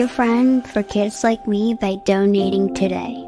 Be a friend for kids like me by donating today.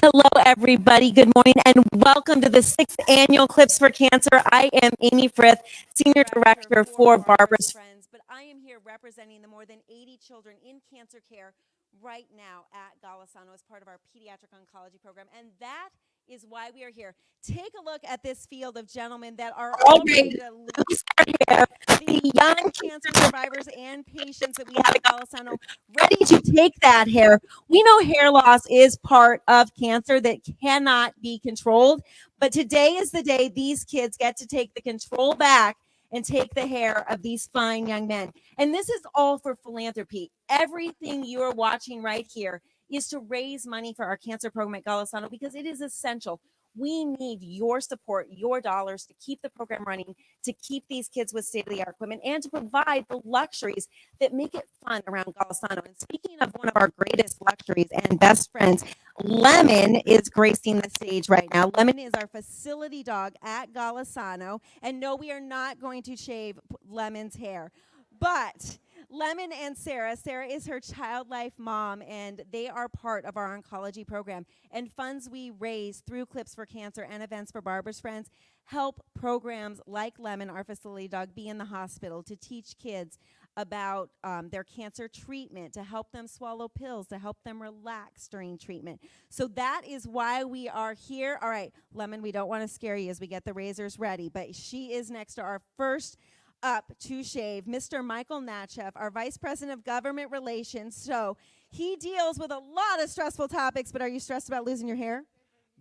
Hello, everybody. Good morning, and welcome to the 6th Annual Clips for Cancer. I am Amy Frith, Senior Director for Barbara's Friends, but I am here representing the more than 80 children in cancer care right now at Golisano as part of our pediatric oncology program, and that is why we are here. Take a look at this field of gentlemen that are all ready to lose their hair, the young cancer survivors and patients that we have at Golisano ready to take that hair. We know hair loss is part of cancer that cannot be controlled, but today is the day these kids get to take the control back and take the hair of these fine young men. And this is all for philanthropy. Everything you are watching right here is to raise money for our cancer program at Golisano because it is essential. We need your support, your dollars to keep the program running, to keep these kids with state-of-the-art equipment, and to provide the luxuries that make it fun around Golisano. And speaking of one of our greatest luxuries and best friends, Lemon is gracing the stage right now. Lemon is our facility dog at Golisano. And no, we are not going to shave Lemon's hair. But Lemon and Sarah is her child life mom, and they are part of our oncology program. And funds we raise through Clips for Cancer and events for Barbara's Friends help programs like Lemon, our facility dog, be in the hospital to teach kids about their cancer treatment, to help them swallow pills, to help them relax during treatment. So that is why we are here. All right, Lemon, we don't want to scare you as we get the razors ready, but she is next to our first up to shave, Mr. Michael Natchev, our Vice President of Government Relations. So he deals with a lot of stressful topics, but are you stressed about losing your hair?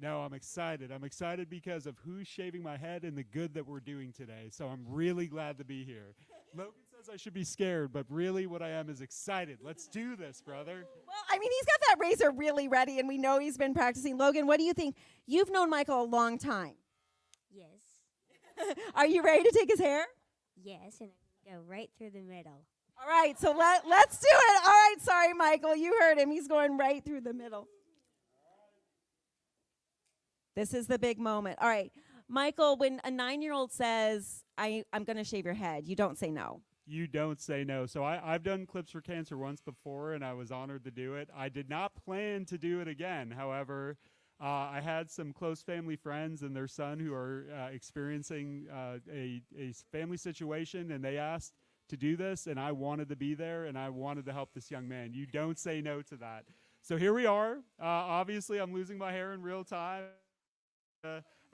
No, I'm excited. I'm excited because of who's shaving my head and the good that we're doing today. So I'm really glad to be here. Logan says I should be scared, but really what I am is excited. Let's do this, brother. Well, I mean, he's got that razor really ready, and we know he's been practicing. Logan, what do you think? You've known Michael a long time. Yes. Are you ready to take his hair? Yes, and go right through the middle. All right, so let's do it. All right, sorry, Michael. You heard him. He's going right through the middle. This is the big moment. All right, Michael, when a 9-year-old says, I'm going to shave your head, you don't say no. You don't say no. So I've done Clips for Cancer once before, and I was honored to do it. I did not plan to do it again. However, I had some close family friends and their son who are experiencing a family situation, and they asked to do this, and I wanted to be there, and I wanted to help this young man. You don't say no to that. So here we are. Obviously, I'm losing my hair in real time.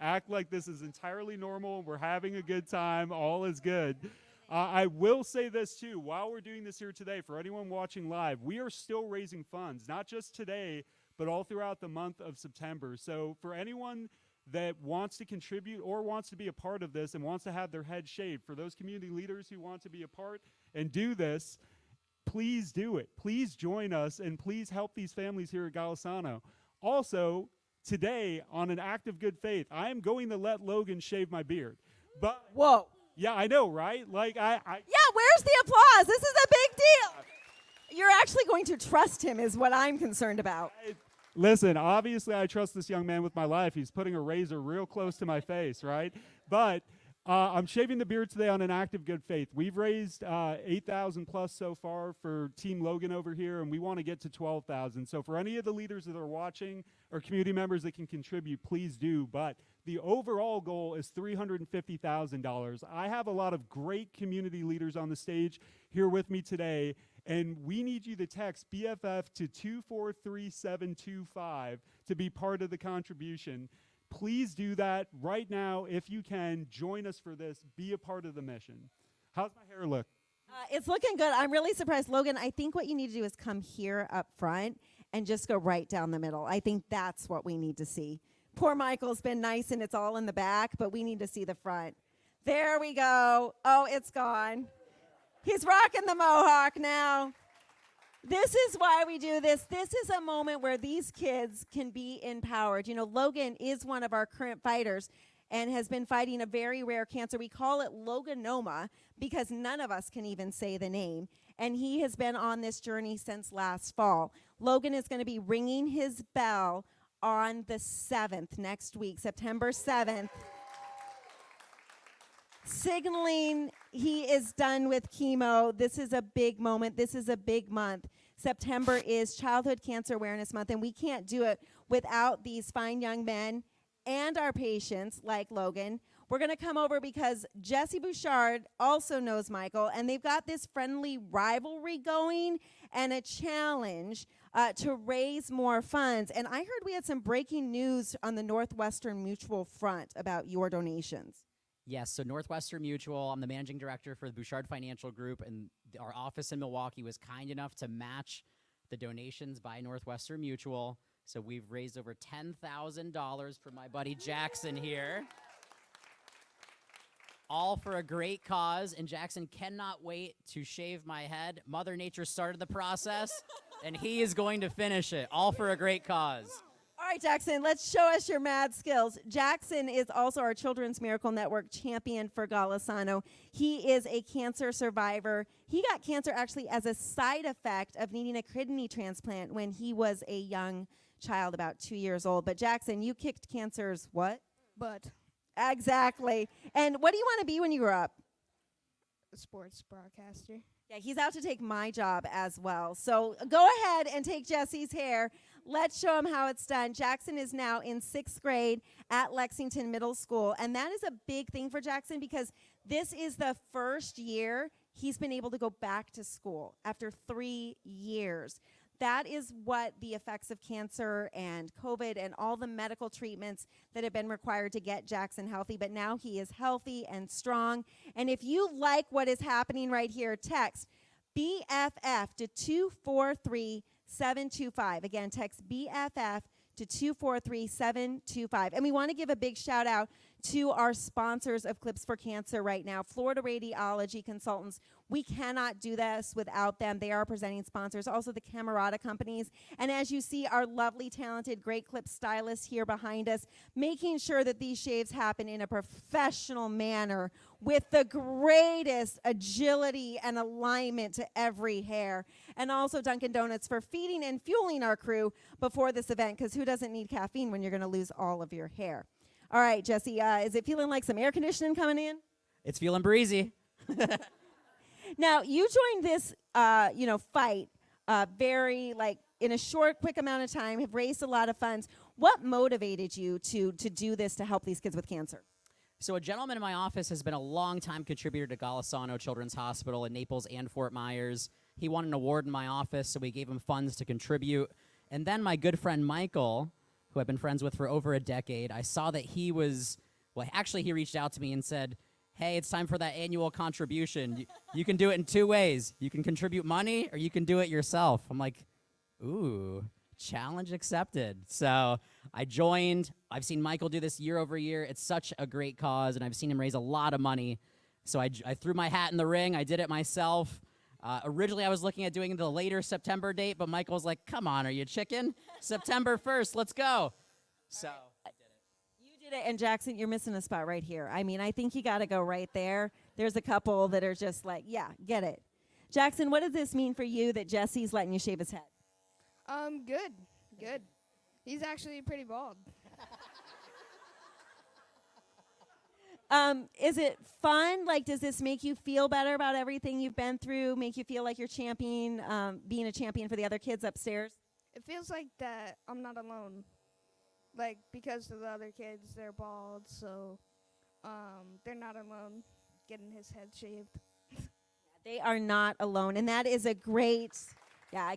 Act like this is entirely normal. We're having a good time. All is good. I will say this, too. While we're doing this here today, for anyone watching live, we are still raising funds, not just today, but all throughout the month of September. So for anyone that wants to contribute or wants to be a part of this and wants to have their head shaved, for those community leaders who want to be a part and do this, please do it. Please join us, and please help these families here at Golisano. Also, today, on an act of good faith, I am going to let Logan shave my beard. But Whoa. yeah, I know, right? Like Yeah, where's the applause? This is a big deal. You're actually going to trust him is what I'm concerned about. Listen, obviously I trust this young man with my life. He's putting a razor real close to my face, right? But I'm shaving the beard today on an act of good faith. We've raised 8,000 plus so far for Team Logan over here, and we want to get to 12,000. So for any of the leaders that are watching or community members that can contribute, please do. But the overall goal is $350,000. I have a lot of great community leaders on the stage here with me today, and we need you to text BFF to 243725 to be part of the contribution. Please do that right now if you can. Join us for this. Be a part of the mission. How's my hair look? It's looking good. I'm really surprised. Logan, I think what you need to do is come here up front and just go right down the middle. I think that's what we need to see. Poor Michael's been nice and it's all in the back, but we need to see the front. There we go. Oh, it's gone. He's rocking the mohawk now. This is why we do this. This is a moment where these kids can be empowered. You know, Logan is one of our current fighters and has been fighting a very rare cancer. We call it Loganoma because none of us can even say the name. And he has been on this journey since last fall. Logan is going to be ringing his bell on the 7th, next week, September 7th, signaling he is done with chemo. This is a big moment. This is a big month. September is Childhood Cancer Awareness Month, and we can't do it without these fine young men and our patients like Logan. We're going to come over because Jesse Bouchard also knows Michael, and they've got this friendly rivalry going and a challenge to raise more funds. And I heard we had some breaking news on the Northwestern Mutual front about your donations. Yes, so Northwestern Mutual, I'm the managing director for the Bouchard Financial Group, and our office in Milwaukee was kind enough to match the donations by Northwestern Mutual. So we've raised over $10,000 for my buddy Jackson here. All for a great cause, and Jackson cannot wait to shave my head. Mother Nature started the process, and he is going to finish it, all for a great cause. All right, Jackson, let's show us your mad skills. Jackson is also our Children's Miracle Network champion for Golisano. He is a cancer survivor. He got cancer actually as a side effect of needing a kidney transplant when he was a young child, about 2 years old. But Jackson, you kicked cancer's what? But Exactly. And what do you want to be when you grow up? a sports broadcaster. Yeah, he's out to take my job as well. So go ahead and take Jesse's hair. Let's show him how it's done. Jackson is now in 6th grade at Lexington Middle School. And that is a big thing for Jackson because this is the first year he's been able to go back to school after 3 years. That is what the effects of cancer and COVID and all the medical treatments that have been required to get Jackson healthy. But now he is healthy and strong. And if you like what is happening right here, text BFF to 243-725. Again, text BFF to 243-725. And we want to give a big shout out to our sponsors of Clips for Cancer right now, Florida Radiology Consultants. We cannot do this without them. They are presenting sponsors. Also the Camerata companies. And as you see, our lovely, talented, great clip stylists here behind us, making sure that these shaves happen in a professional manner with the greatest agility and alignment to every hair. And also Dunkin' Donuts for feeding and fueling our crew before this event, because who doesn't need caffeine when you're going to lose all of your hair? All right, Jesse, is it feeling like some air conditioning coming in? It's feeling breezy. Now, you joined this, fight very, in a short, quick amount of time, have raised a lot of funds. What motivated you to do this to help these kids with cancer? So a gentleman in my office has been a long-time contributor to Golisano Children's Hospital in Naples and Fort Myers. He won an award in my office, so we gave him funds to contribute. And then my good friend Michael, who I've been friends with for over a decade, I saw that he reached out to me and said, hey, it's time for that annual contribution. You can do it in 2 ways. You can contribute money or you can do it yourself. I'm like, ooh, challenge accepted. So I joined. I've seen Michael do this year over year. It's such a great cause, and I've seen him raise a lot of money. So I threw my hat in the ring. I did it myself. Originally, I was looking at doing the later September date, but Michael's like, come on, are you chicken? September 1st, let's go. So I did it. You did it, and Jackson, you're missing a spot right here. I mean, I think you got to go right there. There's a couple that are just like, yeah, get it. Jackson, what does this mean for you that Jesse's letting you shave his head? Good. He's actually pretty bald. Is it fun? Does this make you feel better about everything you've been through? Make you feel like you're being a champion for the other kids upstairs? It feels like that I'm not alone. Because of the other kids, they're bald, so they're not alone getting his head shaved. They are not alone, and that is a great,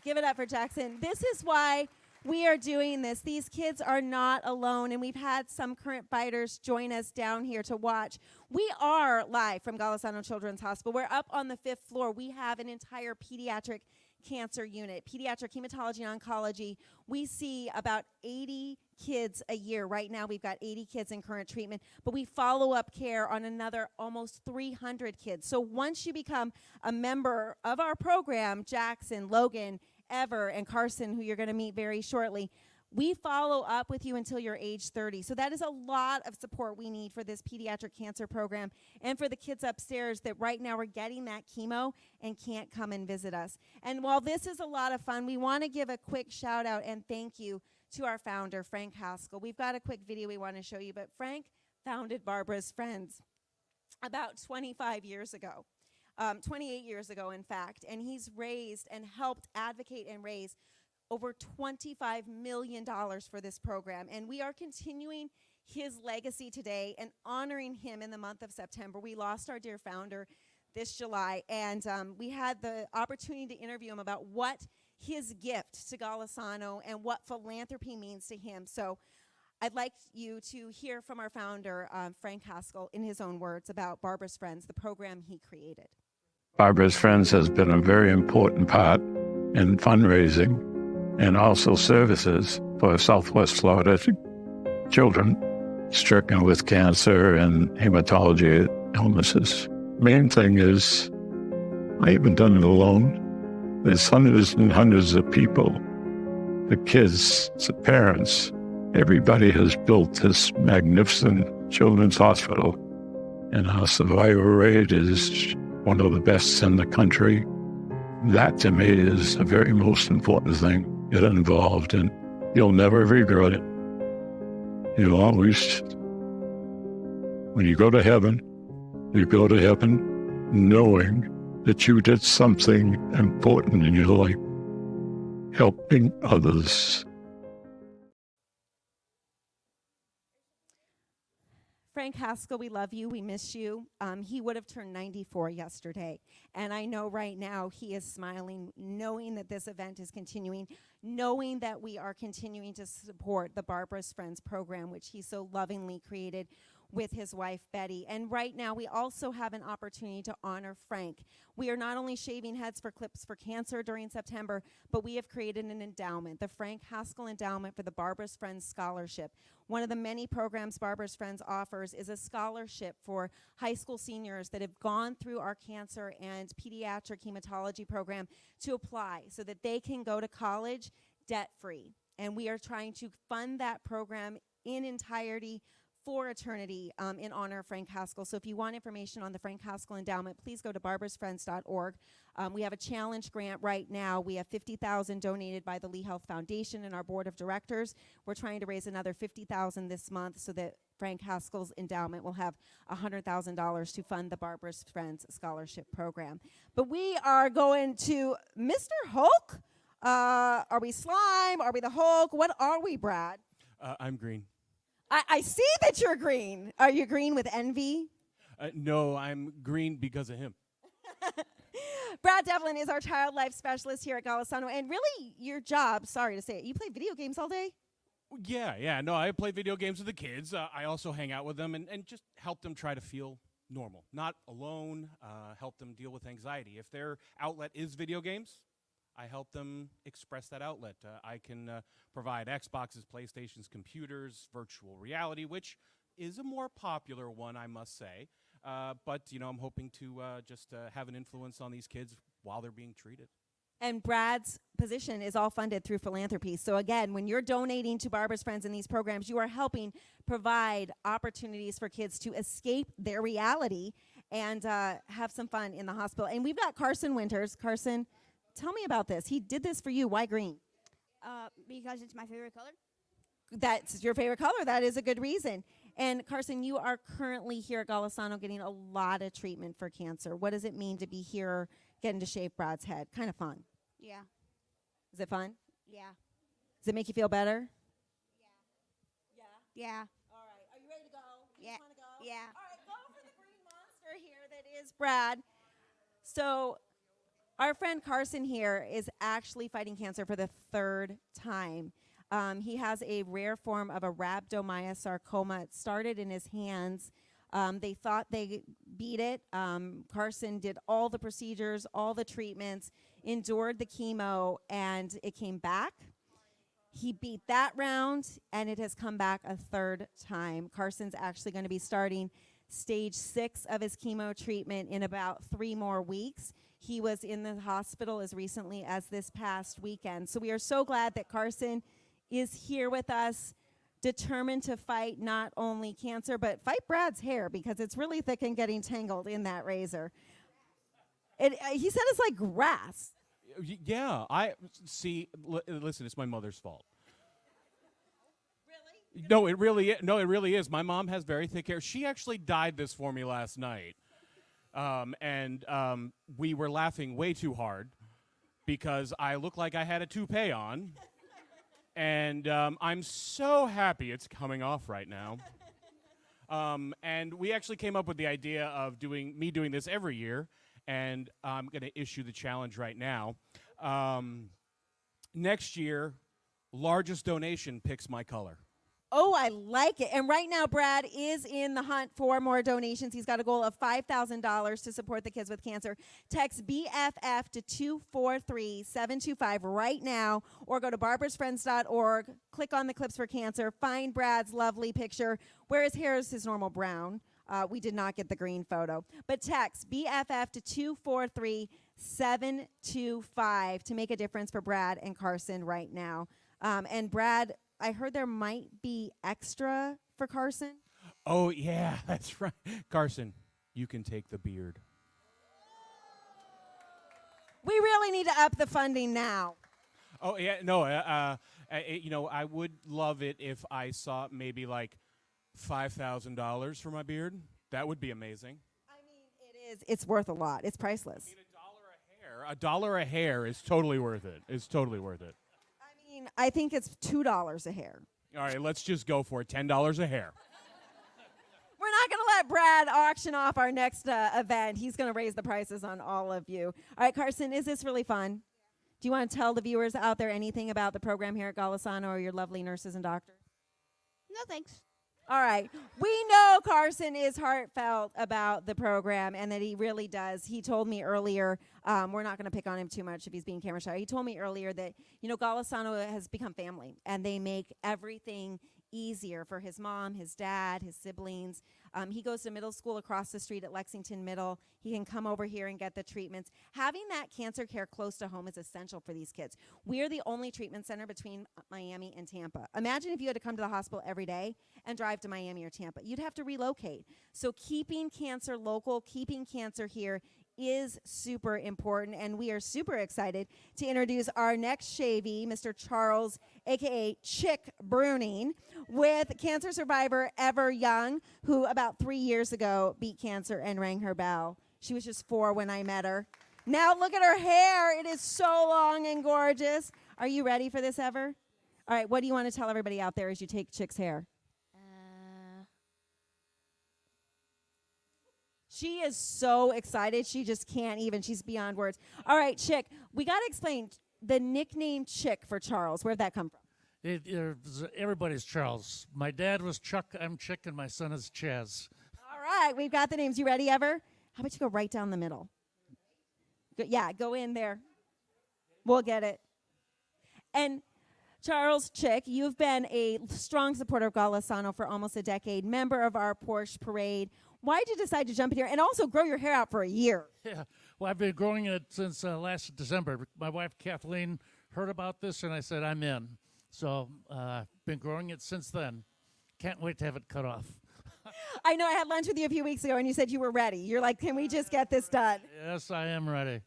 give it up for Jackson. This is why we are doing this. These kids are not alone, and we've had some current fighters join us down here to watch. We are live from Golisano Children's Hospital. We're up on the 5th floor. We have an entire pediatric cancer unit, pediatric hematology and oncology. We see about 80 kids a year. Right now, we've got 80 kids in current treatment, but we follow up care on another almost 300 kids. So once you become a member of our program, Jackson, Logan, Ever, and Carson, who you're going to meet very shortly, we follow up with you until you're age 30. So that is a lot of support we need for this pediatric cancer program and for the kids upstairs that right now are getting that chemo and can't come and visit us. And while this is a lot of fun, we want to give a quick shout out and thank you to our founder, Frank Haskell. We've got a quick video we want to show you, but Frank founded Barbara's Friends about 25 years ago, 28 years ago, in fact, and he's raised and helped advocate and raise over $25 million for this program. And we are continuing his legacy today and honoring him in the month of September. We lost our dear founder this July, and we had the opportunity to interview him about what his gift to Golisano and what philanthropy means to him. So I'd like you to hear from our founder, Frank Haskell, in his own words about Barbara's Friends, the program he created. Barbara's Friends has been a very important part in fundraising and also services for Southwest Florida children stricken with cancer and hematology illnesses. Main thing is, I haven't done it alone. There's hundreds and hundreds of people, the kids, the parents, everybody has built this magnificent children's hospital, and our survival rate is one of the best in the country. That, to me, is the very most important thing. Get involved, and you'll never regret it. You'll always, when you go to heaven knowing that you did something important in your life, helping others. Frank Haskell, we love you. We miss you. He would have turned 94 yesterday. And I know right now he is smiling, knowing that this event is continuing, knowing that we are continuing to support the Barbara's Friends program, which he so lovingly created with his wife, Betty. And right now, we also have an opportunity to honor Frank. We are not only shaving heads for Clips for Cancer during September, but we have created an endowment, the Frank Haskell Endowment for the Barbara's Friends Scholarship. One of the many programs Barbara's Friends offers is a scholarship for high school seniors that have gone through our cancer and pediatric hematology program to apply so that they can go to college debt-free. And we are trying to fund that program in entirety for eternity in honor of Frank Haskell. So if you want information on the Frank Haskell Endowment, please go to barbarasfriends.org. We have a challenge grant right now. We have $50,000 donated by the Lee Health Foundation and our board of directors. We're trying to raise another $50,000 this month so that Frank Haskell's endowment will have $100,000 to fund the Barbara's Friends Scholarship Program. But we are going to Mr. Hulk. Are we slime? Are we the Hulk? What are we, Brad? I'm green. I see that you're green. Are you green with envy? No, I'm green because of him. Brad Devlin is our child life specialist here at Golisano. And really, your job, sorry to say it, you play video games all day? Yeah. No, I play video games with the kids. I also hang out with them and just help them try to feel normal. Not alone, help them deal with anxiety. If their outlet is video games, I help them express that outlet. I can provide Xboxes, PlayStations, computers, virtual reality, which is a more popular one, I must say. But, I'm hoping to just have an influence on these kids while they're being treated. And Brad's position is all funded through philanthropy. So again, when you're donating to Barbara's Friends in these programs, you are helping provide opportunities for kids to escape their reality and have some fun in the hospital. And we've got Carson Winters. Carson, tell me about this. He did this for you. Why green? Because it's my favorite color. That's your favorite color. That is a good reason. And Carson, you are currently here at Golisano getting a lot of treatment for cancer. What does it mean to be here getting to shave Brad's head? Kind of fun. Yeah. Is it fun? Yeah. Does it make you feel better? Yeah. Yeah. All right. Are you ready to go? You Yeah. just want to go? Yeah. All right. Go for the green monster here that is Brad. So our friend Carson here is actually fighting cancer for the third time. He has a rare form of a rhabdomyosarcoma. It started in his hands. They thought they beat it. Carson did all the procedures, all the treatments, endured the chemo, and it came back. He beat that round, and it has come back a third time. Carson's actually going to be starting stage 6 of his chemo treatment in about 3 more weeks. He was in the hospital as recently as this past weekend. So we are so glad that Carson is here with us, determined to fight not only cancer, but fight Brad's hair, because it's really thick and getting tangled in that razor. He said it's like grass. Yeah, I see. Listen, it's my mother's fault. No, it really no, it really is. My mom has very thick hair. She actually dyed this for me last night. And we were laughing way too hard because I look like I had a toupee on. And I'm so happy it's coming off right now. And we actually came up with the idea of doing this every year, and I'm going to issue the challenge right now. Next year, largest donation picks my color. Oh, I like it. And right now, Brad is in the hunt for more donations. He's got a goal of $5,000 to support the kids with cancer. Text BFF to 243725 right now, or go to barbarasfriends.org, click on the Clips for Cancer, find Brad's lovely picture, where his hair is his normal brown. We did not get the green photo. But text BFF to 243725 to make a difference for Brad and Carson right now. And Brad, I heard there might be extra for Carson. Oh, yeah, that's right. Carson, you can take the beard. We really need to up the funding now. Oh, yeah, no, I would love it if I saw maybe like $5,000 for my beard. That would be amazing. I mean, it is. It's worth a lot. It's priceless. I mean, $1 a hair is totally worth it. It's totally worth it. I think it's $2 a hair. All right, let's just go for it. $10 a hair. We're not going to let Brad auction off our next event. He's going to raise the prices on all of you. All right, Carson, is this really fun? Do you want to tell the viewers out there anything about the program here at Golisano or your lovely nurses and doctors? No thanks. All right. We know Carson is heartfelt about the program and that he really does. He told me earlier, we're not going to pick on him too much if he's being camera shy. He told me earlier that, Golisano has become family and they make everything easier for his mom, his dad, his siblings. He goes to middle school across the street at Lexington Middle. He can come over here and get the treatments. Having that cancer care close to home is essential for these kids. We are the only treatment center between Miami and Tampa. Imagine if you had to come to the hospital every day and drive to Miami or Tampa. You'd have to relocate. So keeping cancer local, keeping cancer here is super important, and we are super excited to introduce our next shavee, Mr. Charles, a.k.a. Chick Bruning, with cancer survivor Ever Young, who about 3 years ago beat cancer and rang her bell. She was just 4 when I met her. Now look at her hair. It is so long and gorgeous. Are you ready for this, Ever? All right, what do you want to tell everybody out there as you take Chick's hair? She is so excited. She just can't even. She's beyond words. All right, Chick, we got to explain the nickname Chick for Charles. Where'd that come from? Everybody's Charles. My dad was Chuck, I'm Chick, and my son is Chaz. All right, we've got the names. You ready, Ever? How about you go right down the middle? Go in there. We'll get it. And Charles Chick, you've been a strong supporter of Golisano for almost a decade, member of our Porsche Parade. Why did you decide to jump in here and also grow your hair out for a year? Yeah, well, I've been growing it since last December. My wife, Kathleen, heard about this, and I said, I'm in. So been growing it since then. Can't wait to have it cut off. I know I had lunch with you a few weeks ago, and you said you were ready. You're like, can we just get this done? Yes, I am ready.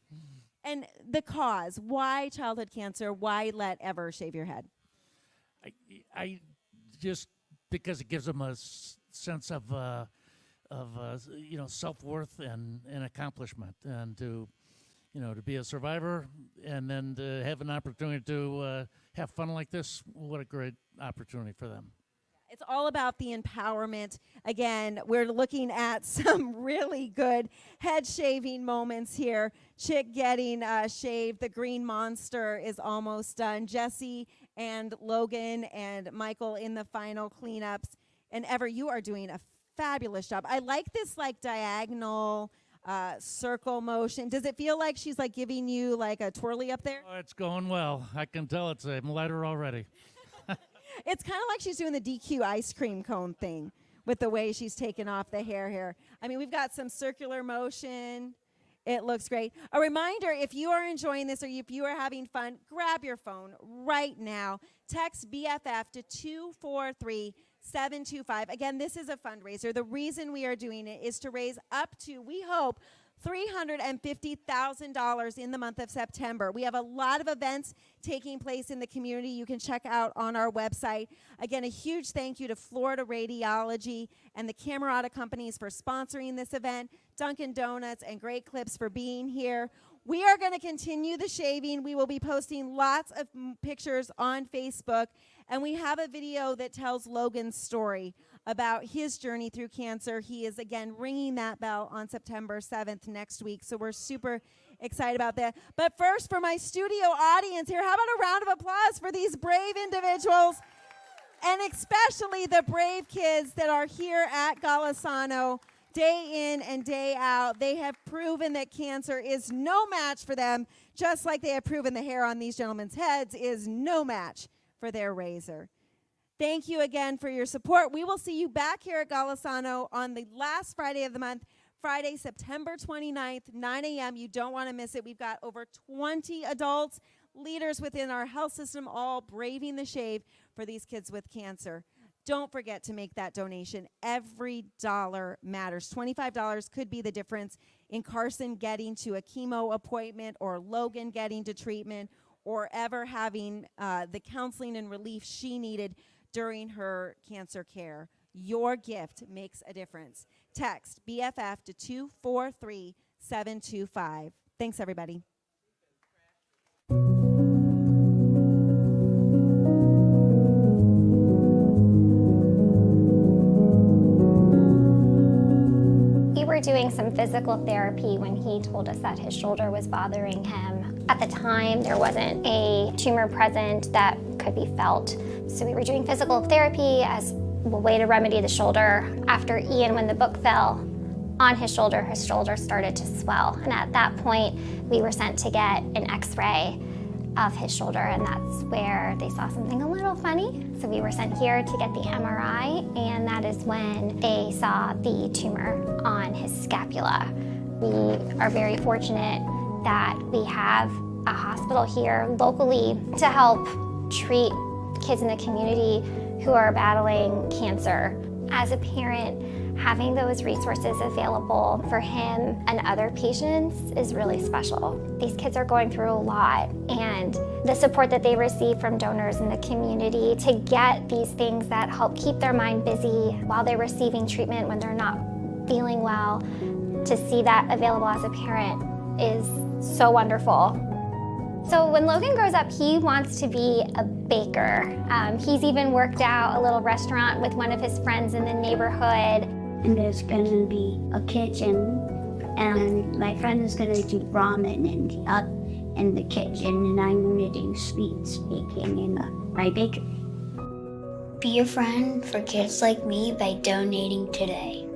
And the cause, why childhood cancer? Why let Ever shave your head? I just, because it gives them a sense of self-worth and accomplishment, and to be a survivor and then to have an opportunity to have fun like this. What a great opportunity for them. It's all about the empowerment. Again, we're looking at some really good head shaving moments here. Chick getting shaved. The green monster is almost done. Jesse and Logan and Michael in the final cleanups. And Ever, you are doing a fabulous job. I like this diagonal circle motion. Does it feel like she's giving you a twirly up there? Oh, it's going well. I can tell it's a lighter already. It's kind of like she's doing the DQ ice cream cone thing with the way she's taking off the hair here. I mean, we've got some circular motion. It looks great. A reminder, if you are enjoying this or if you are having fun, grab your phone right now. Text BFF to 243725. Again, this is a fundraiser. The reason we are doing it is to raise up to, we hope, $350,000 in the month of September. We have a lot of events taking place in the community you can check out on our website. Again, a huge thank you to Florida Radiology and the Camerata companies for sponsoring this event, Dunkin' Donuts and Great Clips for being here. We are going to continue the shaving. We will be posting lots of pictures on Facebook, and we have a video that tells Logan's story about his journey through cancer. He is, again, ringing that bell on September 7th next week, so we're super excited about that. But first, for my studio audience here, how about a round of applause for these brave individuals, and especially the brave kids that are here at Golisano day in and day out. They have proven that cancer is no match for them, just like they have proven the hair on these gentlemen's heads is no match for their razor. Thank you again for your support. We will see you back here at Golisano on the last Friday of the month, Friday, September 29th, 9 a.m. You don't want to miss it. We've got over 20 adults, leaders within our health system, all braving the shave for these kids with cancer. Don't forget to make that donation. Every dollar matters. $25 could be the difference in Carson getting to a chemo appointment, or Logan getting to treatment, or ever having the counseling and relief she needed during her cancer care. Your gift makes a difference. Text BFF to 243725. Thanks, everybody. We were doing some physical therapy when he told us that his shoulder was bothering him. At the time, there wasn't a tumor present that could be felt. So we were doing physical therapy as a way to remedy the shoulder. After Ian, when the book fell on his shoulder started to swell. And at that point, we were sent to get an x-ray of his shoulder, and that's where they saw something a little funny. So we were sent here to get the MRI, and that is when they saw the tumor on his scapula. We are very fortunate that we have a hospital here locally to help treat kids in the community who are battling cancer. As a parent, having those resources available for him and other patients is really special. These kids are going through a lot, and the support that they receive from donors in the community to get these things that help keep their mind busy while they're receiving treatment when they're not feeling well, to see that available as a parent is so wonderful. So when Logan grows up, he wants to be a baker. He's even worked out a little restaurant with one of his friends in the neighborhood. And there's gonna be a kitchen, and my friend is gonna do ramen and up in the kitchen, and I'm gonna do sweets baking in my bakery. Be a friend for kids like me by donating today.